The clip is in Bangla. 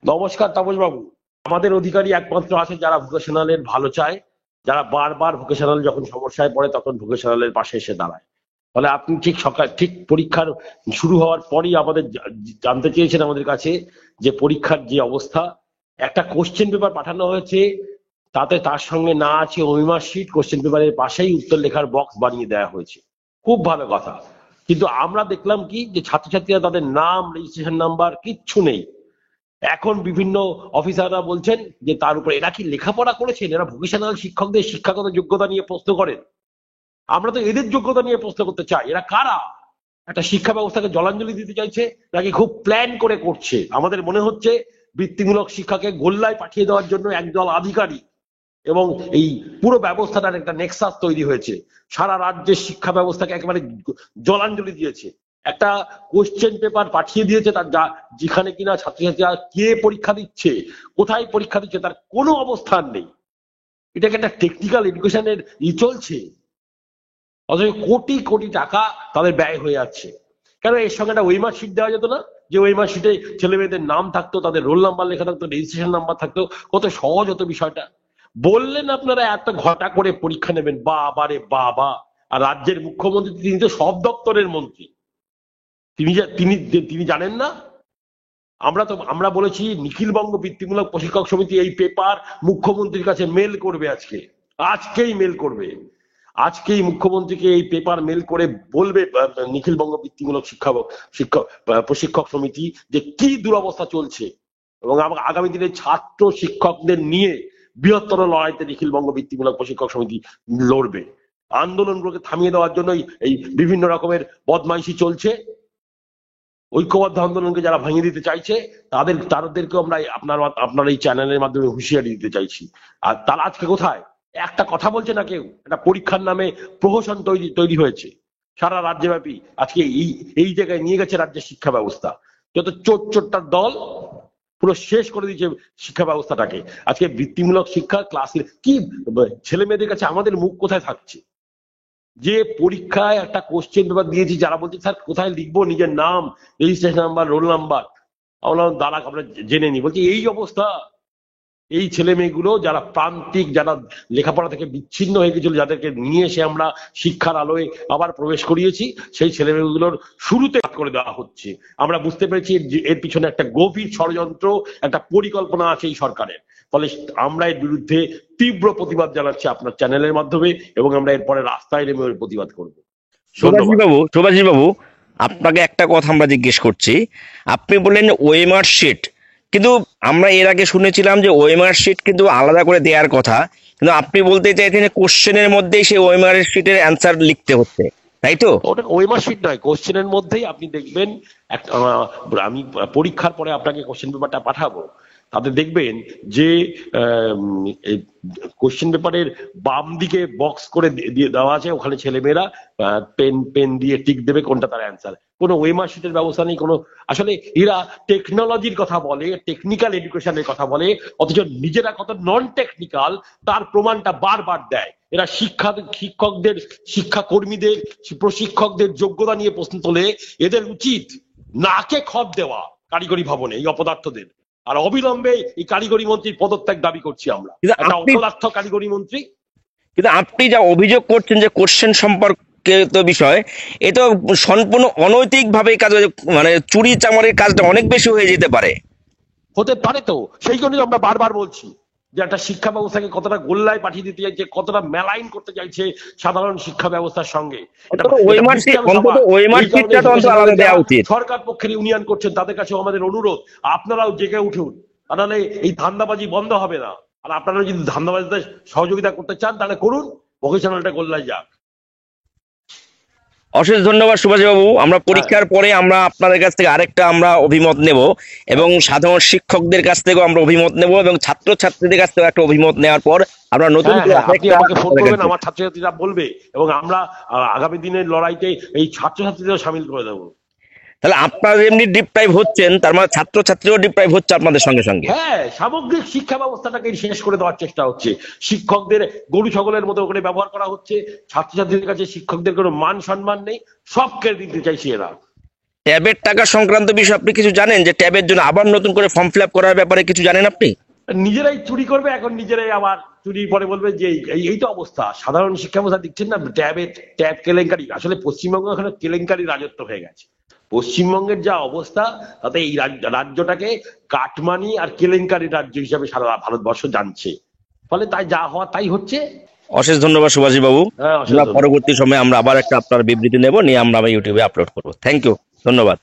নমস্কার তাপস বাবু। আমাদের অধিকারী একমাত্র আছে যারা ভোকেশনালের ভালো চায়, যারা বারবার ভোকেশনাল যখন সমস্যায় পড়ে তখন ভোকেশনালের পাশে এসে দাঁড়ায়। ফলে আপনি ঠিক সকাল ঠিক পরীক্ষার শুরু হওয়ার পরই আমাদের জানতে চেয়েছেন আমাদের কাছে যে পরীক্ষার যে অবস্থা। একটা কোশ্চেন পেপার পাঠানো হয়েছে, তাতে তার সঙ্গে না আছে ওএমআর শিট, কোশ্চেন পেপারের পাশেই উত্তর লেখার বক্স বানিয়ে দেওয়া হয়েছে। খুব ভালো কথা। কিন্তু আমরা দেখলাম কি যে ছাত্রছাত্রীরা তাদের নাম, রেজিস্ট্রেশন নাম্বার কিচ্ছু নেই। এখন বিভিন্ন অফিসাররা বলছেন যে তার উপর এরা কি লেখাপড়া করেছেন, এরা ভোকেশনাল শিক্ষকদের শিক্ষাগত যোগ্যতা নিয়ে প্রশ্ন করেন। আমরা তো এদের যোগ্যতা নিয়ে প্রশ্ন করতে চাই। এরা কারা? একটা শিক্ষা ব্যবস্থাকে জলাঞ্জলি দিতে চাইছে, নাকি খুব প্ল্যান করে করছে? আমাদের মনে হচ্ছে বৃত্তিমূলক শিক্ষাকে গোল্লায় পাঠিয়ে দেওয়ার জন্য একদল আধিকারিক এবং এই পুরো ব্যবস্থাটার একটা নেক্সাস তৈরি হয়েছে, সারা রাজ্যের শিক্ষা ব্যবস্থাকে একেবারে জলাঞ্জলি দিয়েছে। একটা কোশ্চেন পেপার পাঠিয়ে দিয়েছে তার যেখানে কিনা ছাত্রছাত্রীরা কে পরীক্ষা দিচ্ছে, কোথায় পরীক্ষা দিচ্ছে তার কোনো অবস্থান নেই। এটাকে একটা টেকনিক্যাল এডুকেশনের চলছে, অথচ কোটি কোটি টাকা তাদের ব্যয় হয়ে যাচ্ছে। কেন এর সঙ্গে একটা ওয়েমার শিট দেওয়া যেত না? যে ওয়েমার শিটে ছেলে মেয়েদের নাম থাকতো, তাদের রোল নাম্বার লেখা থাকতো, রেজিস্ট্রেশন নাম্বার থাকতো, কত সহজ হতো বিষয়টা। বললেন আপনারা এত ঘটা করে পরীক্ষা নেবেন, বাবা রে বাবা। আর রাজ্যের মুখ্যমন্ত্রী তিনি তো সব দপ্তরের মন্ত্রী, তিনি তিনি তিনি জানেন না? আমরা বলেছি নিখিলবঙ্গ বৃত্তিমূলক প্রশিক্ষক সমিতি এই পেপার মুখ্যমন্ত্রীর কাছে মেল করবে। আজকেই মেল করবে। আজকেই মুখ্যমন্ত্রীকে এই পেপার মেল করে বলবে নিখিলবঙ্গ বৃত্তিমূলক শিক্ষক প্রশিক্ষক সমিতি যে কি দুরবস্থা চলছে, এবং আগামী দিনে ছাত্র শিক্ষকদের নিয়ে বৃহত্তর লড়াইতে নিখিলবঙ্গ বৃত্তিমূলক প্রশিক্ষক সমিতি লড়বে। আন্দোলনগুলোকে থামিয়ে দেওয়ার জন্য এই বিভিন্ন রকমের বদমাইশি চলছে। ঐক্যবদ্ধ আন্দোলনকে যারা ভেঙে দিতে চাইছে তাদেরকে আমরা আপনার এই চ্যানেলের মাধ্যমে হুঁশিয়ারি দিতে চাইছি। আর তারা আজকে কোথায়? একটা কথা বলছে না কেউ। একটা পরীক্ষার নামে প্রহসন তৈরি হয়েছে সারা রাজ্যব্যাপী। আজকে এই এই জায়গায় নিয়ে গেছে রাজ্যের শিক্ষা ব্যবস্থা। যত চোরটার দল পুরো শেষ করে দিয়েছে শিক্ষা ব্যবস্থাটাকে। আজকে বৃত্তিমূলক শিক্ষা ক্লাসে কি ছেলে মেয়েদের কাছে আমাদের মুখ কোথায় থাকছে? যে পরীক্ষায় একটা কোশ্চেন পেপার দিয়েছি, যারা বলছে স্যার কোথায় লিখবো নিজের নাম, রেজিস্ট্রেশন নাম্বার, রোল নাম্বার, আমরা দাঁড়া আমরা জেনে নি। বলছি এই অবস্থা। এই ছেলে মেয়েগুলো যারা প্রান্তিক, যারা লেখাপড়া থেকে বিচ্ছিন্ন হয়ে গেছিল, যাদেরকে নিয়ে এসে আমরা শিক্ষার আলোয় আবার প্রবেশ করিয়েছি, সেই ছেলে মেয়েগুলোর শুরুতে করে দেওয়া হচ্ছে। আমরা বুঝতে পেরেছি এর পিছনে একটা গভীর ষড়যন্ত্র, একটা পরিকল্পনা আছে এই সরকারের। ফলে আমরা এর বিরুদ্ধে তীব্র প্রতিবাদ জানাচ্ছি আপনার চ্যানেলের মাধ্যমে, এবং আমরা এরপরে রাস্তায় নেমে ওর প্রতিবাদ করব। ধন্যবাদ। সুভাষী বাবু, আপনাকে একটা কথা আমরা জিজ্ঞেস করছি। আপনি বললেন ওএমআর শিট, কিন্তু আমরা এর আগে শুনেছিলাম যে ওএমআর শিট কিন্তু আলাদা করে দেওয়ার কথা, কিন্তু আপনি বলতে চাইছেন কোশ্চেনের মধ্যেই সেই ওএমআর শিটের অ্যান্সার লিখতে হচ্ছে, তাই তো? ওটা ওয়েমার শিট নয়, কোশ্চেনের মধ্যেই আপনি দেখবেন। আমি পরীক্ষার পরে আপনাকে কোশ্চেন পেপারটা পাঠাবো, তাতে দেখবেন যে কোশ্চেন পেপারের বাম দিকে বক্স করে দিয়ে দেওয়া আছে, ওখানে ছেলেমেয়েরা পেন পেন দিয়ে টিক দেবে কোনটা তার অ্যান্সার। কোনো ওয়েমার শিটের ব্যবস্থা নেই কোনো। আসলে এরা টেকনোলজির কথা বলে, টেকনিক্যাল এডুকেশনের কথা বলে, অথচ নিজেরা কত নন টেকনিক্যাল তার প্রমাণটা বারবার দেয়। এরা শিক্ষকদের, শিক্ষাকর্মীদের, প্রশিক্ষকদের যোগ্যতা নিয়ে প্রশ্ন তোলে। এদের উচিত নাকে খত দেওয়া কারিগরি ভবনে এই অপদার্থদের। আর অবিলম্বে এই কারিগরি মন্ত্রীর পদত্যাগ দাবি করছি আমরা। কিন্তু একটা আপনি অপদার্থ কারিগরি মন্ত্রী। কিন্তু আপনি যা অভিযোগ করছেন যে কোশ্চেন সম্পর্কে তো বিষয়, এ তো সম্পূর্ণ অনৈতিক ভাবে কাজ, মানে চুরি চামারির কাজটা অনেক বেশি হয়ে যেতে পারে। হতে পারে তো, সেই জন্যই আমরা বারবার বলছি যে একটা শিক্ষা ব্যবস্থাকে কতটা গোল্লায় পাঠিয়ে দিতে চাইছে, কতটা মেলাইন করতে চাইছে সাধারণ শিক্ষা ব্যবস্থার সঙ্গে। এটা বুঝতে হবে সবার। এই কারণে সরকার পক্ষের ইউনিয়ন করছেন, তাদের কাছে আমাদের অনুরোধ, আপনারাও জেগে উঠুন, তাহলে এই ধান্দাবাজি বন্ধ হবে না। আর আপনারা যদি ধান্দাবাজিতে সহযোগিতা করতে চান তাহলে করুন, ভোকেশনালটা গোল্লায় যাক। অশেষ ধন্যবাদ সুভাষ বাবু। আমরা পরীক্ষার পরে আমরা আপনাদের কাছ থেকে আরেকটা আমরা অভিমত নেব, এবং সাধারণ শিক্ষকদের কাছ থেকেও আমরা অভিমত নেব, এবং ছাত্র ছাত্রীদের কাছ থেকেও একটা অভিমত নেওয়ার পর আমরা নতুন আপনি আমাকে ফোন করবেন, আমার ছাত্রছাত্রীরা বলবে, এবং আমরা আগামী দিনের লড়াইতে এই ছাত্রছাত্রীদের সামিল করে দেবো। তাহলে আপনারা এমনি ডিপ্রাইভ হচ্ছেন, তার মানে ছাত্র ছাত্রীও ডিপ্রাইভ হচ্ছে আপনাদের সঙ্গে সঙ্গে। হ্যাঁ, সামগ্রিক শিক্ষা ব্যবস্থাটাকে শেষ করে দেওয়ার চেষ্টা হচ্ছে। শিক্ষকদের গরু ছাগলের মতো করে ব্যবহার করা হচ্ছে। ছাত্রছাত্রীদের কাছে শিক্ষকদের কোনো মান সম্মান নেই, সব কেড়ে দিতে চাইছে এরা। ট্যাবের টাকা সংক্রান্ত বিষয় আপনি কিছু জানেন, যে ট্যাবের জন্য আবার নতুন করে ফর্ম ফিল আপ করার ব্যাপারে কিছু জানেন আপনি? নিজেরাই চুরি করবে, এখন নিজেরাই আবার চুরি পরে বলবে যে এই তো অবস্থা। সাধারণ শিক্ষা ব্যবস্থা দিচ্ছেন না, ট্যাব কেলেঙ্কারি। আসলে পশ্চিমবঙ্গ এখানে কেলেঙ্কারি রাজত্ব হয়ে গেছে। পশ্চিমবঙ্গের যা অবস্থা, তাতে এই রাজ্যটাকে কাটমানি আর কেলেঙ্কারি রাজ্য হিসাবে সারা ভারতবর্ষ জানছে। ফলে তাই যা হওয়া তাই হচ্ছে। অশেষ ধন্যবাদ সুভাষী বাবু। হ্যাঁ, অশেষ আমরা ধন্যবাদ। পরবর্তী সময়ে আমরা আবার একটা আপনার বিবৃতি নেব, নিয়ে আমরা ইউটিউবে আপলোড করবো। থ্যাংক ইউ, ধন্যবাদ।